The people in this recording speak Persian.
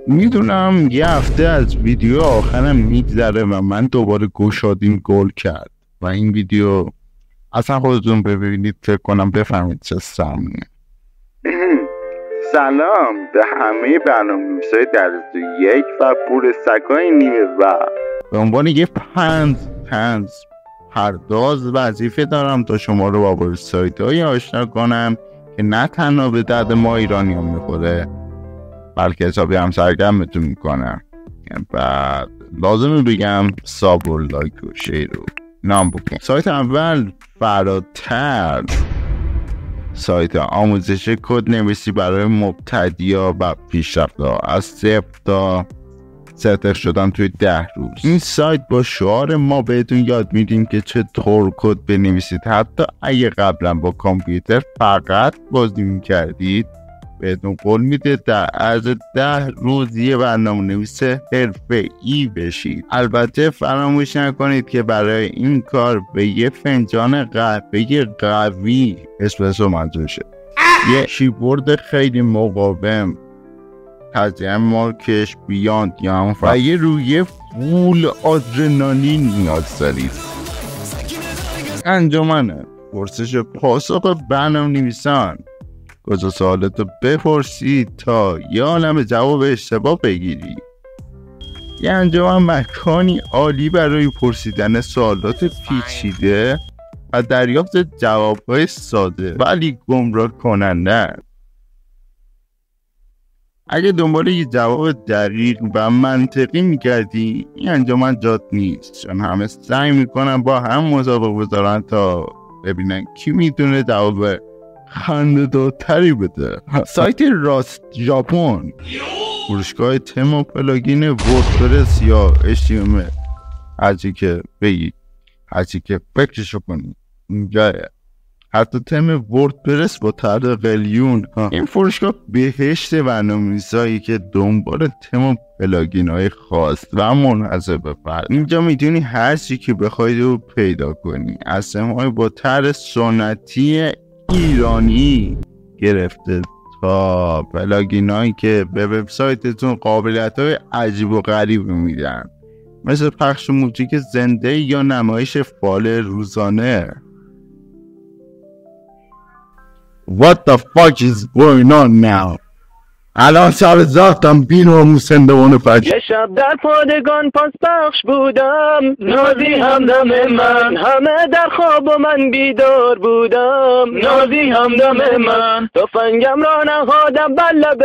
میدونم یه هفته از ویدیو آخرم میگذره و من دوباره گشادیم گل کرد و این ویدیو اصلا خودتون ببینید فکر کنم بفهمید چه سمونه. سلام به همه برنامه‌نویسای درجه یک و پور سگای نیمه و به عنوان یه پنج پرداز وظیفه دارم تا شما رو با وبسایت‌های آشنا کنم که نه تنها به درد ما ایرانی‌ها میخوره بلکه حسابی هم سرگرمتون میکنم. بعد لازمه بگم ساب و لایک و شیر و نام بکن. سایت اول فراتر، سایت آموزش کد نویسی برای مبتدی‌ها و پیشرفته‌ها از 0 تا ستق شدن توی 10 روز. این سایت با شعار ما بهتون یاد میدیم که چطور کد بنویسید. حتی اگه قبلا با کامپیوتر فقط بازی میکردید بهتون قول میده در عرض 10 روز یه برنامه‌نویس حرفه‌ای بشید. البته فراموش نکنید که برای این کار به یه فنجان قهوه قوی اسپرسو منظور شد، یه کیبورد خیلی مقاوم، تزیین مارکش بیاند یا و یه روی فول آدرنالین نیاز دارید. انجمن پرسش پاسخ برنامه‌نویسان. کجا سوالتو بپرسید تا یه عالم جواب اشتباه بگیری. یه انجمن مکانی عالی برای پرسیدن سوالات پیچیده و دریافت جوابهای ساده ولی گمراه کننده. اگه دنبال یه جواب دقیق و منطقی میگردی این انجمن جات نیست، چون همه سعی میکنن با هم مسابقه بذارن تا ببینن کی میتونه جواب خنده‌دارتری بده. سایت راست ژاپن، فروشگاه تم و پلاگین وردپرس یا HTML، هرچی که بگید، هرچی که فکرشو کنید اینجاه. حتی تم وردپرس با طرح قلیون. این فروشگاه بهشت برنامه‌نویسایی که دنبال تم و پلاگین های خاص و منحصر به فرد. اینجا میتونی هر چی که بخواید رو پیدا کنی، از تم‌های با طرح سنتی ایرانی گرفته تا پلاگین هایی که به وبسایتتون قابلیت های عجیب و غریب میدن، مثل پخش موزیک زنده یا نمایش فال روزانه. What the fuck is going on now؟ الان سر زختم بینو سندوان پج. یه شب در پادگان پاس بخش بودم، نازی همدم من، همه در خواب و من بیدار بودم، نازی همدم من، تفنگم را نهادم بر لب